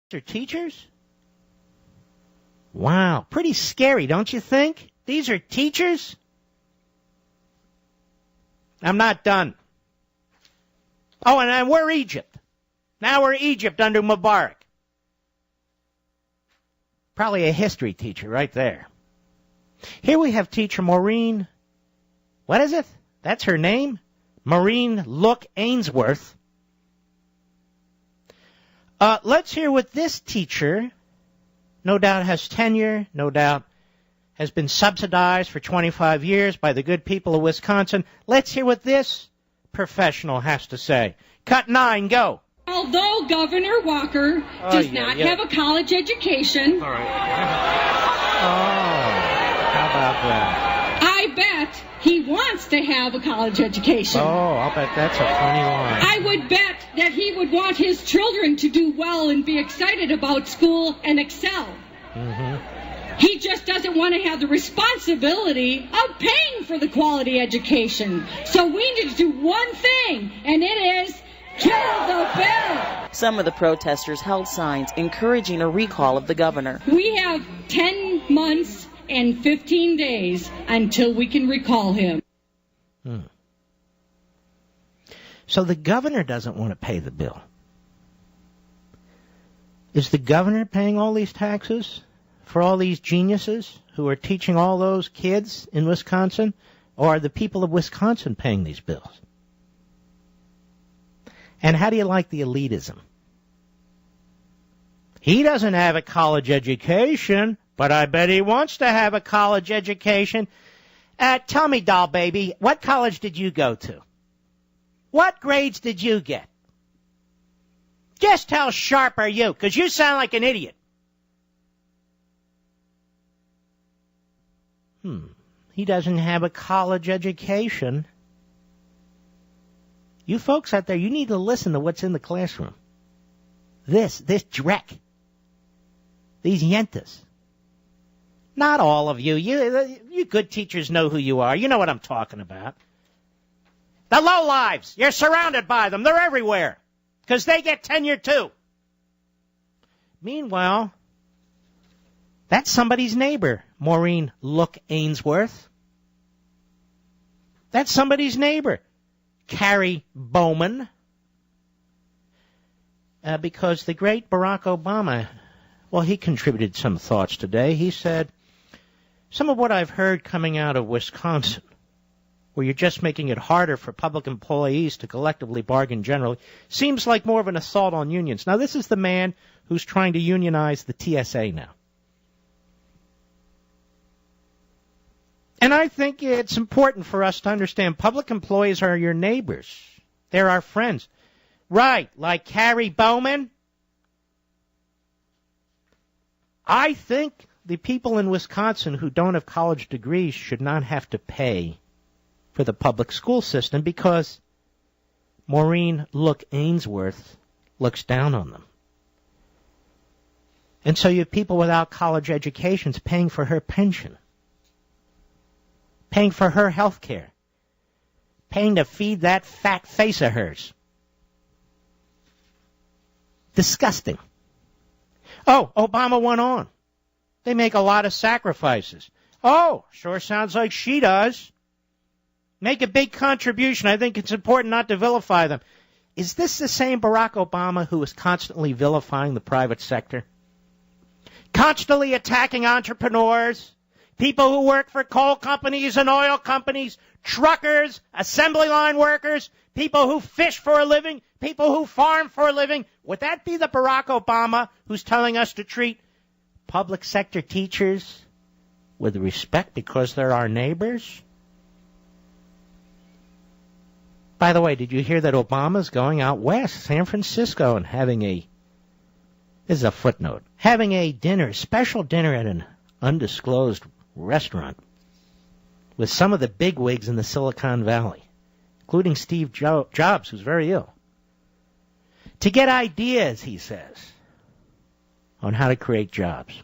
They're teachers? Wow, pretty scary, don't you think? These are teachers? I'm not done. Oh, and we're Egypt. Now we're Egypt under Mubarak. Probably a history teacher right there. Here we have teacher Maureen. What is it? That's her name? Maureen Look Ainsworth. Let's hear what this teacher, no doubt has tenure, no doubt has been subsidized for 25 years by the good people of Wisconsin. Let's hear what this professional has to say. Cut 9, go. Although Governor Walker does not have a college education. All right. How about that? I bet he wants to have a college education. Oh, I'll bet that's a funny line. I would bet that he would want his children to do well and be excited about school and excel. Mm-hmm. He just doesn't want to have the responsibility of paying for the quality education. So we need to do one thing, and it is kill the bill. Some of the protesters held signs encouraging a recall of the governor. We have 10 months and 15 days until we can recall him. So the governor doesn't want to pay the bill. Is the governor paying all these taxes for all these geniuses who are teaching all those kids in Wisconsin? Or are the people of Wisconsin paying these bills? And how do you like the elitism? He doesn't have a college education, but I bet he wants to have a college education. Tell me, doll baby, what college did you go to? What grades did you get? Just how sharp are you? Because you sound like an idiot. He doesn't have a college education. You folks out there, you need to listen to what's in the classroom. This dreck. These yentas. Not all of you. You good teachers know who you are. You know what I'm talking about. The lowlives. You're surrounded by them. They're everywhere. Because they get tenure too. Meanwhile, that's somebody's neighbor, Maureen Look Ainsworth. That's somebody's neighbor, Carrie Bowman. Because the great Barack Obama, well, he contributed some thoughts today. He said, some of what I've heard coming out of Wisconsin, where you're just making it harder for public employees to collectively bargain generally, seems like more of an assault on unions. Now, this is the man who's trying to unionize the TSA now. And I think it's important for us to understand public employees are your neighbors. They're our friends. Right, like Carrie Bowman. I think the people in Wisconsin who don't have college degrees should not have to pay for the public school system because Maureen Look Ainsworth looks down on them. And so you have people without college educations paying for her pension, paying for her health care, paying to feed that fat face of hers. Disgusting. Oh, Obama went on. They make a lot of sacrifices. Oh, sure sounds like she does. Make a big contribution. I think it's important not to vilify them. Is this the same Barack Obama who is constantly vilifying the private sector? Constantly attacking entrepreneurs, people who work for coal companies and oil companies, truckers, assembly line workers, people who fish for a living, people who farm for a living. Would that be the Barack Obama who's telling us to treat public sector teachers with respect because they're our neighbors? By the way, did you hear that Obama's going out west, San Francisco, and having this is a footnote, having a dinner, special dinner at an undisclosed restaurant with some of the bigwigs in the Silicon Valley, including Steve Jobs, who's very ill, to get ideas, he says, on how to create jobs.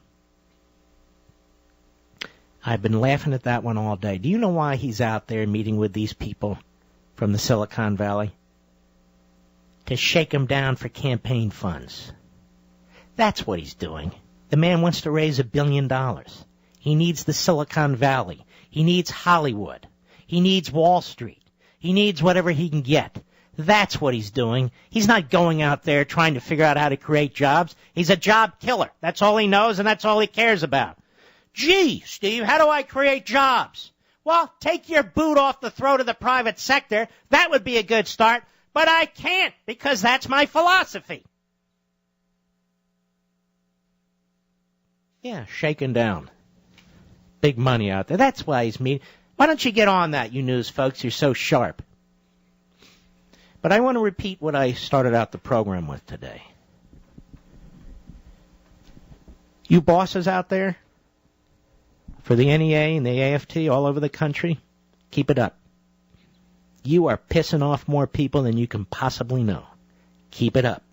I've been laughing at that one all day. Do you know why he's out there meeting with these people from the Silicon Valley? To shake them down for campaign funds. That's what he's doing. The man wants to raise $1 billion. He needs the Silicon Valley. He needs Hollywood. He needs Wall Street. He needs whatever he can get. That's what he's doing. He's not going out there trying to figure out how to create jobs. He's a job killer. That's all he knows, and that's all he cares about. Gee, Steve, how do I create jobs? Well, take your boot off the throat of the private sector. That would be a good start. But I can't, because that's my philosophy. Yeah, shaken down. Big money out there. That's why he's mean. Why don't you get on that, you news folks? You're so sharp. But I want to repeat what I started out the program with today. You bosses out there, for the NEA and the AFT all over the country, keep it up. You are pissing off more people than you can possibly know. Keep it up.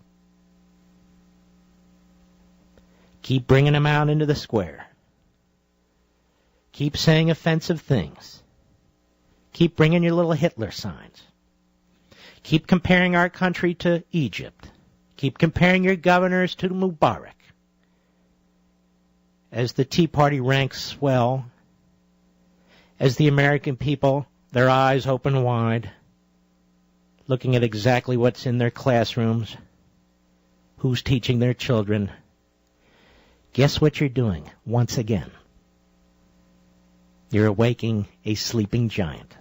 Keep bringing them out into the square. Keep saying offensive things. Keep bringing your little Hitler signs. Keep comparing our country to Egypt. Keep comparing your governors to Mubarak. As the Tea Party ranks swell, as the American people, their eyes open wide, looking at exactly what's in their classrooms, who's teaching their children, guess what you're doing once again? You're awaking a sleeping giant.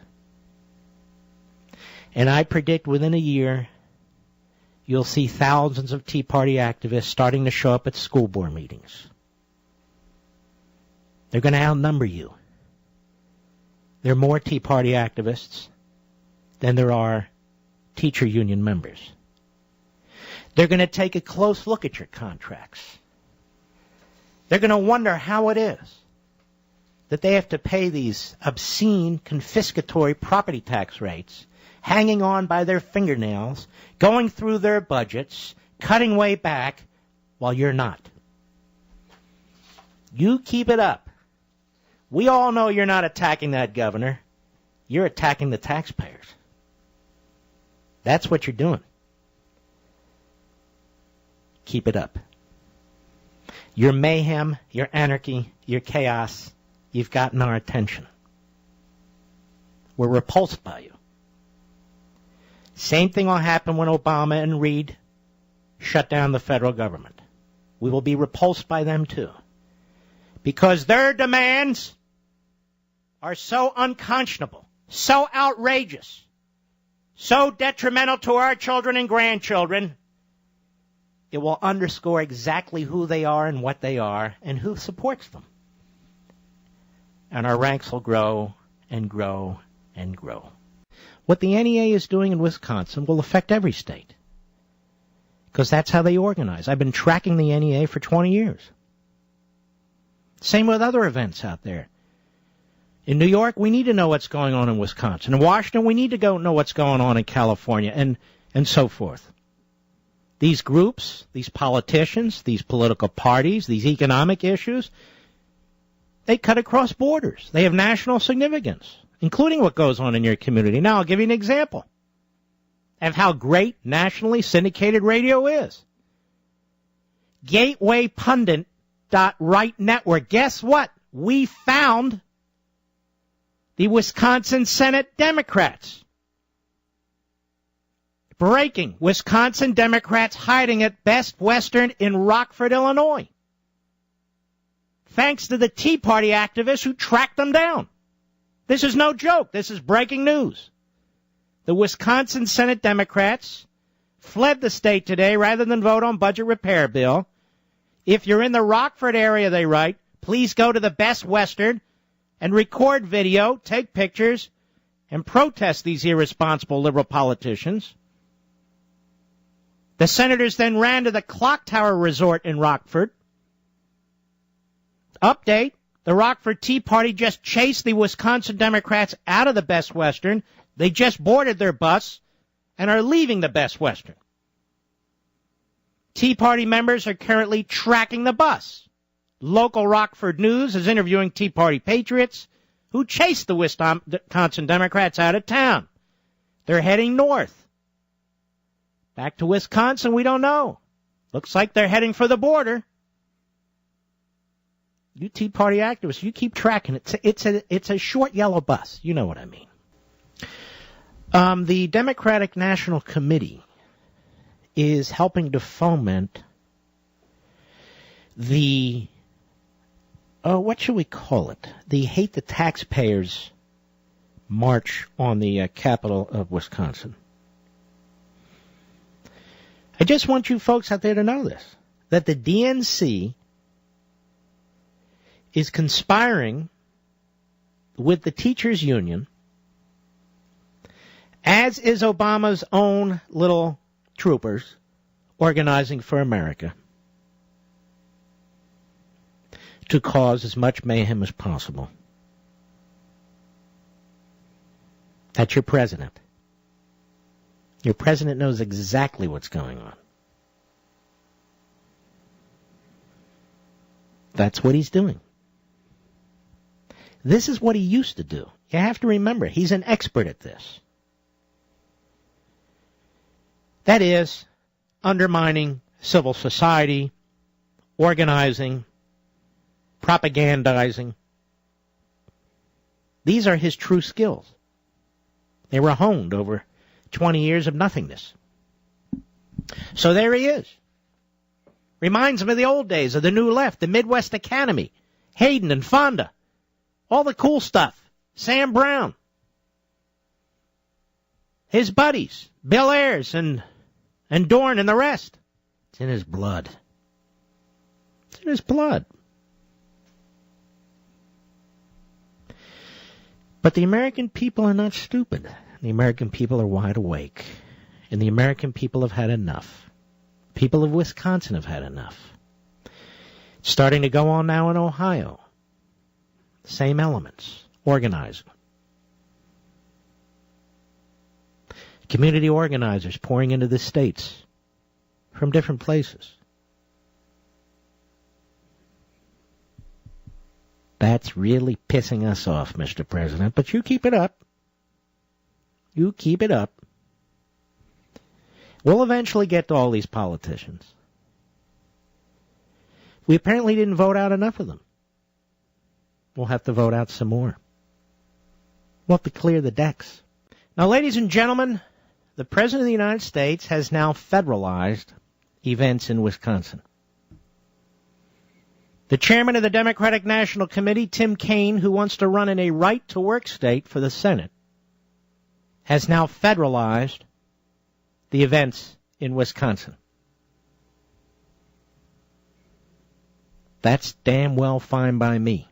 And I predict within a year, you'll see thousands of Tea Party activists starting to show up at school board meetings. They're going to outnumber you. There are more Tea Party activists than there are teacher union members. They're going to take a close look at your contracts. They're going to wonder how it is that they have to pay these obscene confiscatory property tax rates, hanging on by their fingernails, going through their budgets, cutting way back, while you're not. You keep it up. We all know you're not attacking that governor. You're attacking the taxpayers. That's what you're doing. Keep it up. Your mayhem, your anarchy, your chaos, you've gotten our attention. We're repulsed by you. Same thing will happen when Obama and Reid shut down the federal government. We will be repulsed by them too. Because their demands are so unconscionable, so outrageous, so detrimental to our children and grandchildren, it will underscore exactly who they are and what they are and who supports them. And our ranks will grow and grow and grow. What the NEA is doing in Wisconsin will affect every state, because that's how they organize. I've been tracking the NEA for 20 years. Same with other events out there. In New York, we need to know what's going on in Wisconsin. In Washington, we need to know what's going on in California, and so forth. These groups, these politicians, these political parties, these economic issues, they cut across borders. They have national significance, including what goes on in your community. Now, I'll give you an example of how great nationally syndicated radio is. Gateway Pundit Right Network. Guess what? We found the Wisconsin Senate Democrats. Breaking. Wisconsin Democrats hiding at Best Western in Rockford, Illinois. Thanks to the Tea Party activists who tracked them down. This is no joke. This is breaking news. The Wisconsin Senate Democrats fled the state today rather than vote on budget repair bill. If you're in the Rockford area, they write, please go to the Best Western and record video, take pictures, and protest these irresponsible liberal politicians. The senators then ran to the Clock Tower Resort in Rockford. Update, the Rockford Tea Party just chased the Wisconsin Democrats out of the Best Western. They just boarded their bus and are leaving the Best Western. Tea Party members are currently tracking the bus. Local Rockford News is interviewing Tea Party patriots who chased the Wisconsin Democrats out of town. They're heading north. Back to Wisconsin, we don't know. Looks like they're heading for the border. You Tea Party activists, you keep tracking it. It's a short yellow bus. You know what I mean. The Democratic National Committee is helping to foment the, what should we call it? The Hate the Taxpayers march on the capital of Wisconsin. I just want you folks out there to know this, that the DNC is conspiring with the teachers' union, as is Obama's own little troopers organizing for America, to cause as much mayhem as possible. That's your president. Your president knows exactly what's going on. That's what he's doing. This is what he used to do. You have to remember, he's an expert at this. That is, undermining civil society, organizing, propagandizing. These are his true skills. They were honed over 20 years of nothingness. So there he is. Reminds him of the old days of the New Left, the Midwest Academy, Hayden and Fonda, all the cool stuff, Sam Brown, his buddies, Bill Ayers and Dorn and the rest. It's in his blood. It's in his blood. But the American people are not stupid. The American people are wide awake. And the American people have had enough. People of Wisconsin have had enough. It's starting to go on now in Ohio. Same elements. Organizing. Community organizers pouring into the states from different places. That's really pissing us off, Mr. President, but you keep it up. You keep it up. We'll eventually get to all these politicians. We apparently didn't vote out enough of them. We'll have to vote out some more. We'll have to clear the decks. Now, ladies and gentlemen, the President of the United States has now federalized events in Wisconsin. The chairman of the Democratic National Committee, Tim Kaine, who wants to run in a right-to-work state for the Senate, has now federalized the events in Wisconsin. That's damn well fine by me,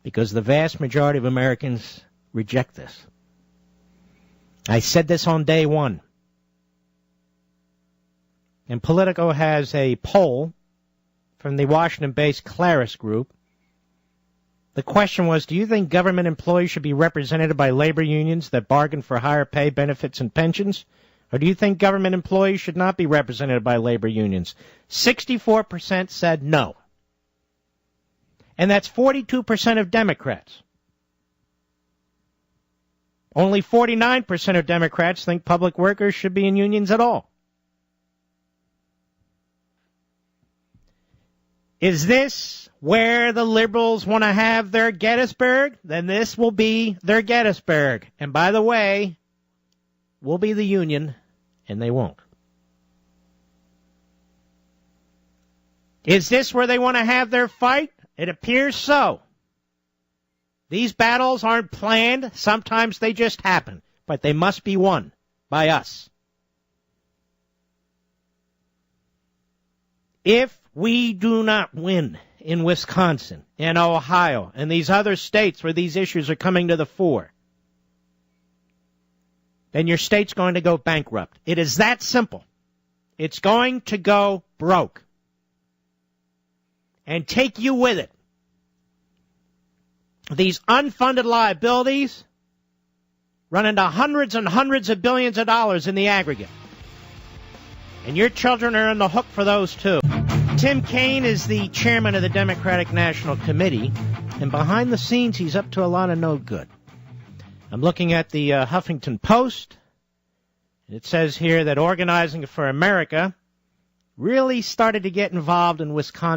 because the vast majority of Americans reject this. I said this on day one. And Politico has a poll from the Washington-based Claris Group. The question was, do you think government employees should be represented by labor unions that bargain for higher pay, benefits, and pensions? Or do you think government employees should not be represented by labor unions? 64% said no. And that's 42% of Democrats. Only 49% of Democrats think public workers should be in unions at all. Is this where the liberals want to have their Gettysburg? Then this will be their Gettysburg. And by the way, we'll be the union, and they won't. Is this where they want to have their fight? It appears so. These battles aren't planned. Sometimes they just happen. But they must be won by us. If we do not win in Wisconsin, in Ohio, and these other states where these issues are coming to the fore, then your state's going to go bankrupt. It is that simple. It's going to go broke. And take you with it. These unfunded liabilities run into hundreds and hundreds of billions of dollars in the aggregate. And your children are on the hook for those too. Tim Kaine is the chairman of the Democratic National Committee, and behind the scenes he's up to a lot of no good. I'm looking at the Huffington Post. It says here that Organizing for America really started to get involved in Wisconsin